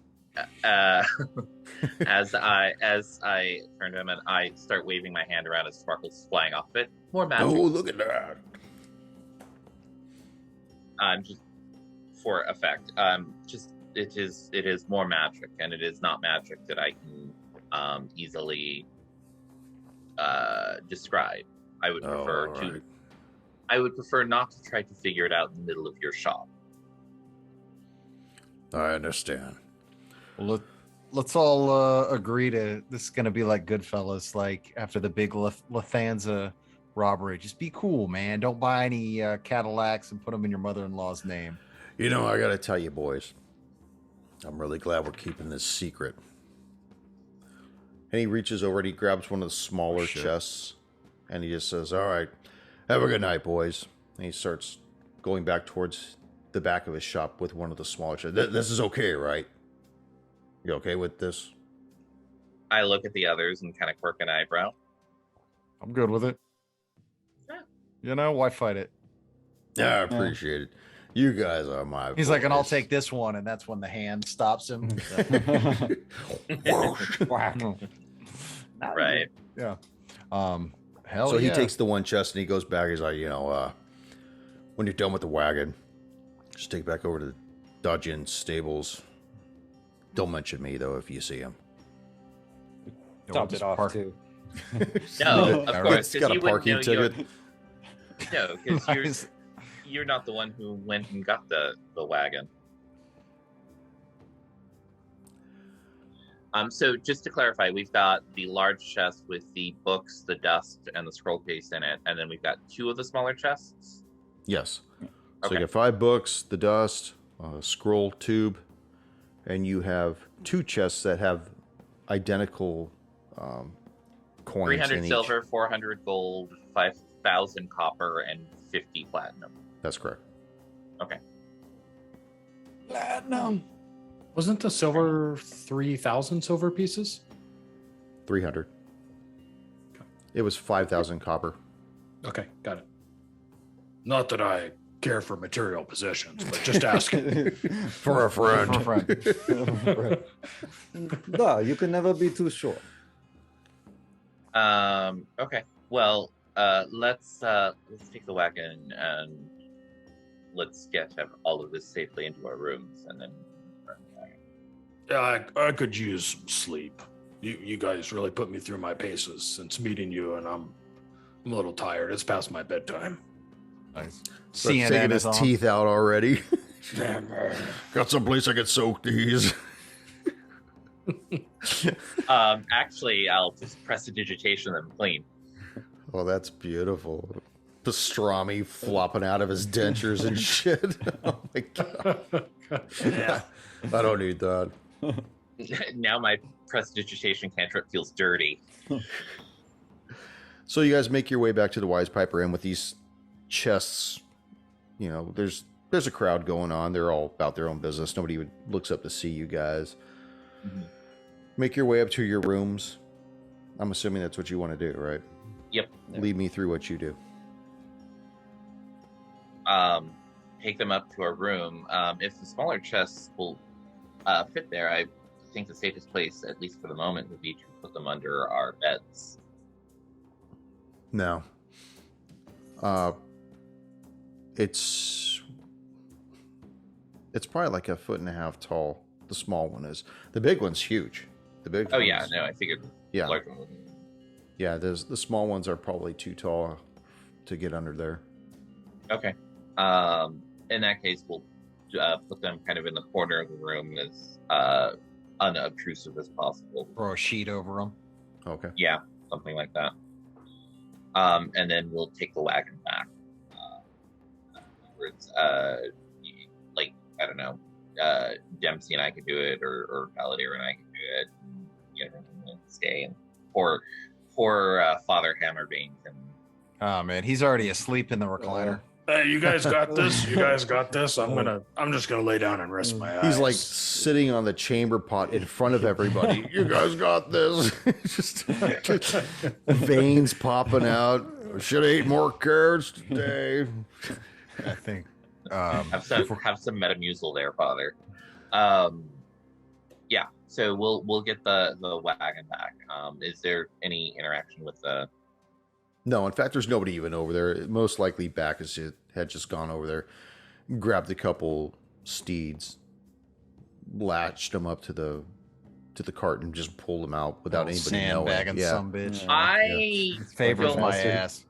as I turn to him and I start waving my hand around as sparkles flying off it. More magic.
Oh, look at that.
Just for effect. Just it is more magic, and it is not magic that I can easily describe. I would prefer
right.
I would prefer not to try to figure it out in the middle of your shop.
I understand.
Well, let's all agree to this is going to be like Goodfellas, like after the big Lathanza robbery. Just be cool, man. Don't buy any Cadillacs and put them in your mother-in-law's name.
You know, I got to tell you, boys, I'm really glad we're keeping this secret. And he reaches over and he grabs one of the smaller chests and he just says, all right, have a good night, boys. And he starts going back towards the back of his shop with one of the smaller chests. This is okay, right? You okay with this?
I look at the others and kind of quirk an eyebrow.
I'm good with it.
Yeah.
You know, why fight it?
Yeah, I appreciate it. You guys are my
He's like, and I'll
boys.
take this one. And that's when the hand stops him.
Right.
Yeah. Hell
So
yeah.
he takes the one chest and he goes back. He's like, when you're done with the wagon, just take it back over to the Dodgin stables. Don't mention me, though, if you see him.
Top it off too.
No, of course.
It's got a parking ticket.
No, because
Nice.
you're not the one who went and got the wagon. So just to clarify, we've got the large chest with the books, the dust, and the scroll case in it, and then we've got 2 of the smaller chests.
Yes. So
Okay.
you got 5 books, the dust, scroll tube, and you have 2 chests that have identical coins
300
in each.
silver, 400 gold, 5,000 copper, and 50 platinum.
That's correct.
Okay.
Platinum.
Wasn't the silver 3,000 silver pieces?
300. It was 5,000 copper.
Okay, got it. Not that I care for material possessions, but just asking.
For a friend.
For a friend.
No, you can never be too sure.
Okay. Well, let's take the wagon and let's get all of this safely into our rooms, and then.
Yeah, I could use some sleep. You guys really put me through my paces since meeting you, and I'm a little tired. It's past my bedtime.
Nice.
Starts taking
CNN
his
is on.
teeth out already. Got some place I could soak these.
Actually, I'll just press a digitation and clean.
Oh, that's beautiful. Pastrami flopping out of his dentures and shit. Oh my god.
Yeah.
I don't need that.
Now my prestidigitation cantrip feels dirty.
So you guys make your way back to the Wise Piper Inn with these chests. You know, there's a crowd going on. They're all about their own business. Nobody looks up to see you guys.
Mm-hmm.
Make your way up to your rooms. I'm assuming that's what you want to do, right?
Yep.
Lead me through what you do.
Take them up to our room. If the smaller chests will fit there, I think the safest place, at least for the moment, would be to put them under our beds.
No. It's probably like 1.5 feet tall. The small one is. The big one's huge. The big.
Oh yeah,
one's-
no, I figured.
Yeah.
Larger.
Yeah. The small ones are probably too tall to get under there.
Okay. In that case, we'll put them kind of in the corner of the room as unobtrusive as possible.
Throw a sheet over them.
Okay.
Yeah, something like that. And then we'll take the wagon back. Afterwards, like, I don't know, Dempsey and I could do it, or Valadair and I could do it. You know, and stay. And poor Father Hammerbane can.
Oh man, he's already asleep in the recliner.
Hey, you guys got this. You guys got this. I'm just gonna lay down and rest my eyes.
He's like sitting on the chamber pot in front of everybody. You guys got this. just veins popping out. Should have ate more carrots today.
I think
Have some Metamucil there, Father. Yeah. So we'll get the wagon back. Is there any interaction with the?
No, in fact, there's nobody even over there. Most likely, Bakkus had just gone over there, grabbed a couple steeds, latched them up to the cart, and just pulled them out without anybody knowing.
Sandbagging
Yeah.
some bitch.
I
Favors
don't-
my ass.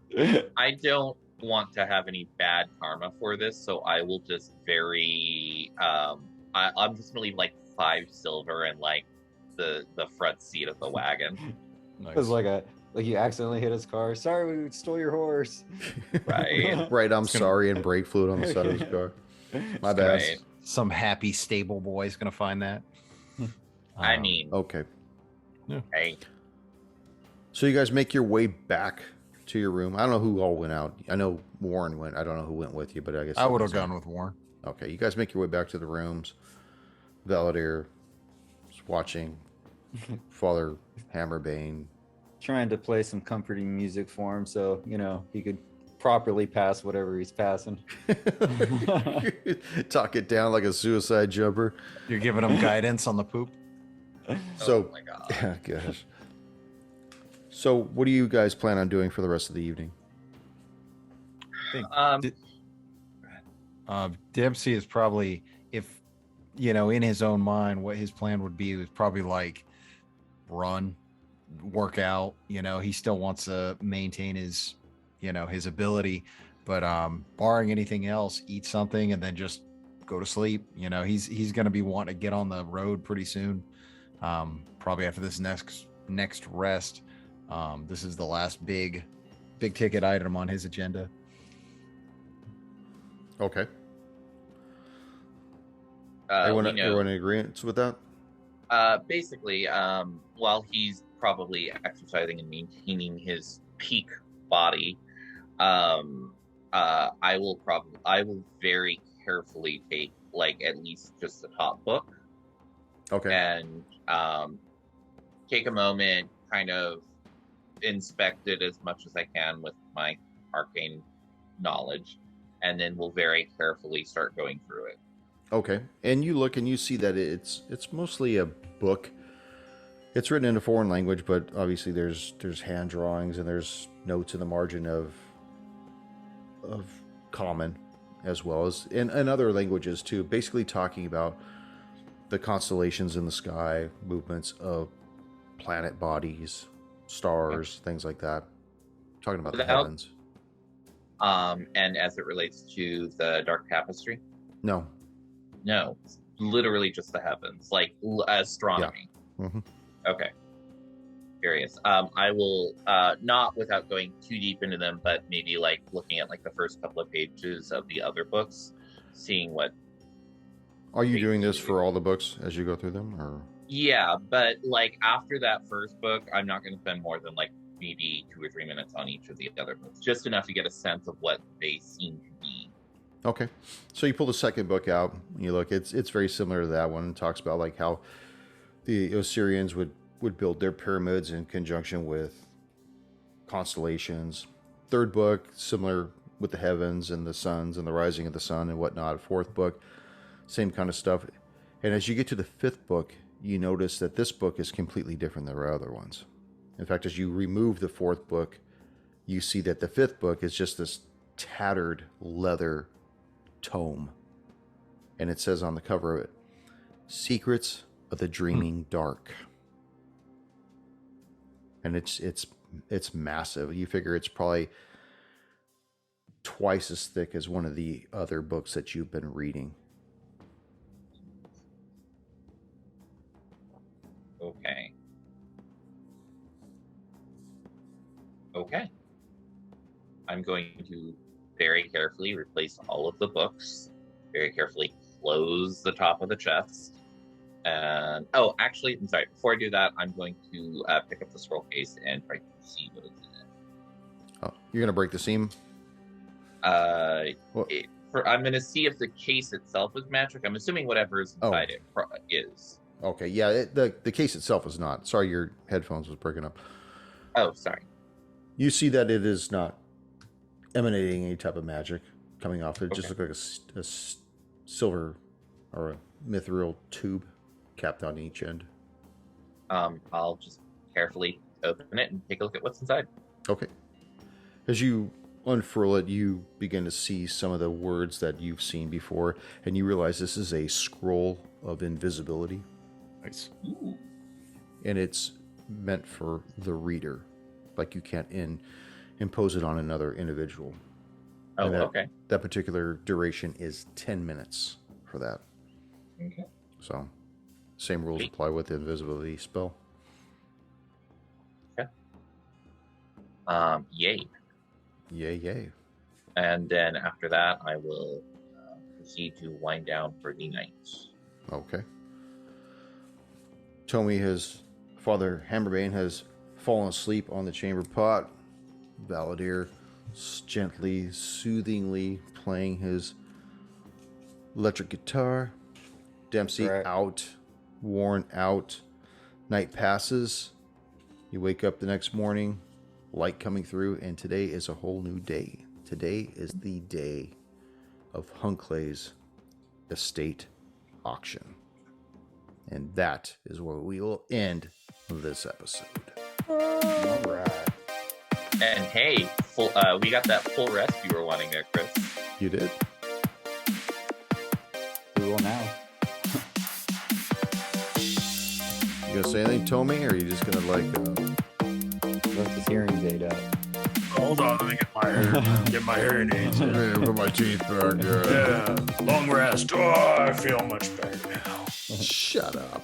I don't want to have any bad karma for this, so I will just I'm just gonna leave like 5 silver and like the front seat of the wagon.
It was like you accidentally hit his car. Sorry, we stole your horse.
Right.
Right, I'm sorry, and brake fluid on the side of his car. My bad.
Right.
Some happy stable boy is gonna find that.
I mean,
Okay.
hey,
So you guys make your way back to your room. I don't know who all went out. I know Warren went. I don't know who went with you, but I guess
I would have gone with Warren.
Okay, you guys make your way back to the rooms. Valadier is watching Father Hammerbane.
Trying to play some comforting music for him so, he could properly pass whatever he's passing.
Talk it down like a suicide jumper.
You're giving him guidance on the poop.
So,
oh my god.
yeah, gosh. So, what do you guys plan on doing for the rest of the evening?
Dempsey is probably, if in his own mind, what his plan would be is probably like run, work out. He still wants to maintain his, his ability, but barring anything else, eat something and then just go to sleep. He's going to be wanting to get on the road pretty soon. Probably after this next rest. This is the last big ticket item on his agenda.
Okay.
You
Everyone in agreement with that?
basically, while he's probably exercising and maintaining his peak body, I will very carefully take like at least just the top book
Okay.
and take a moment, kind of inspect it as much as I can with my arcane knowledge, and then we'll very carefully start going through it.
Okay. And you look and you see that it's mostly a book. It's written in a foreign language, but obviously there's hand drawings and there's notes in the margin of common, as well as in other languages too, basically talking about the constellations in the sky, movements of planet bodies, stars, things like that. Talking about the heavens.
And as it relates to the Dark Tapestry,
No.
it's literally just the heavens, like astronomy.
Yeah. Mm-hmm.
Okay. Curious. I will not without going too deep into them, but maybe like looking at like the first couple of pages of the other books, seeing what.
Are you doing this for all the books as you go through them, or?
Yeah, but like after that first book, I'm not going to spend more than like maybe 2 or 3 minutes on each of the other books, just enough to get a sense of what they seem to be.
Okay, so you pull the second book out. And you look; it's very similar to that one. It talks about like how the Osirians would build their pyramids in conjunction with constellations. Third book, similar with the heavens and the suns and the rising of the sun and whatnot. Fourth book, same kind of stuff. And as you get to the fifth book, you notice that this book is completely different than the other ones. In fact, as you remove the fourth book, you see that the fifth book is just this tattered leather tome. And it says on the cover of it, Secrets of the Dreaming Dark. And it's massive. You figure it's probably twice as thick as one of the other books that you've been reading.
Okay. I'm going to very carefully replace all of the books, very carefully close the top of the chest. And actually, I'm sorry. Before I do that, I'm going to pick up the scroll case and try to see what is in it.
Oh, you're gonna break the seam?
I'm going to see if the case itself is magic. I'm assuming whatever is inside it is.
Okay, yeah. The case itself is not. Sorry, your headphones was breaking up.
Oh, sorry.
You see that it is not emanating any type of magic coming off. It just looked like a silver or a mithril tube capped on each end.
I'll just carefully open it and take a look at what's inside.
Okay. As you unfurl it, you begin to see some of the words that you've seen before, and you realize this is a scroll of invisibility.
Nice.
Ooh.
And it's meant for the reader. Like you can't impose it on another individual.
Oh,
And
okay.
That particular duration is 10 minutes for that.
Okay.
So, same rules
Sweet.
apply with the invisibility spell.
Yay.
Yay, yay.
And then after that, I will proceed to wind down for the night.
Okay. Tomy, his father, Hammerbane, has fallen asleep on the chamber pot. Valadier gently, soothingly playing his electric guitar. Dempsey
Right.
out, worn out. Night passes. You wake up the next morning, light coming through, and today is a whole new day. Today is the day of Hunclay's estate auction. And that is where we will end this episode.
All right.
And hey, we got that full rest you were wanting there, Chris.
You did?
We will now.
You gonna say anything, Tomy, or are you just gonna
Left his hearing aid out.
Hold on, let me get my hearing aids in.
put my teeth back?
Yeah, long rest. Oh, I feel much better now.
Shut up.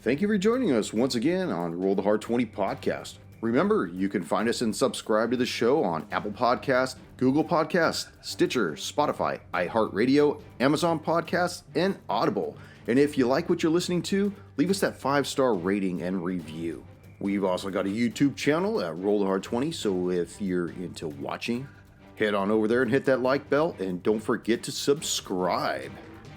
Thank you for joining us once again on Roll the Hard 20 podcast. Remember, you can find us and subscribe to the show on Apple Podcasts, Google Podcasts, Stitcher, Spotify, iHeartRadio, Amazon Podcasts, and Audible. And if you like what you're listening to, leave us that 5-star rating and review. We've also got a YouTube channel at Roll the Hard 20, so if you're into watching, head on over there and hit that like bell, and don't forget to subscribe.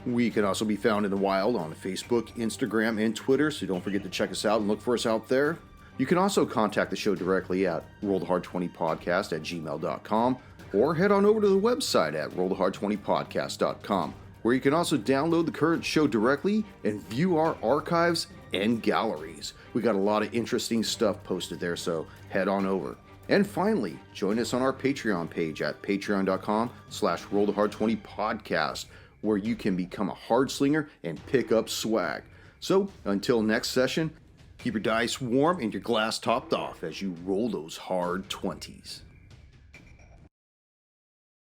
We can also be found in the wild on Facebook, Instagram, and Twitter, so don't forget to check us out and look for us out there. You can also contact the show directly at rollthehard20podcast@gmail.com, or head on over to the website at rollthehard20podcast.com, where you can also download the current show directly and view our archives and galleries. We got a lot of interesting stuff posted there, so head on over. And finally, join us on our Patreon page at patreon.com/rollthehard20podcast, where you can become a hard slinger and pick up swag. So until next session, keep your dice warm and your glass topped off as you roll those hard 20s.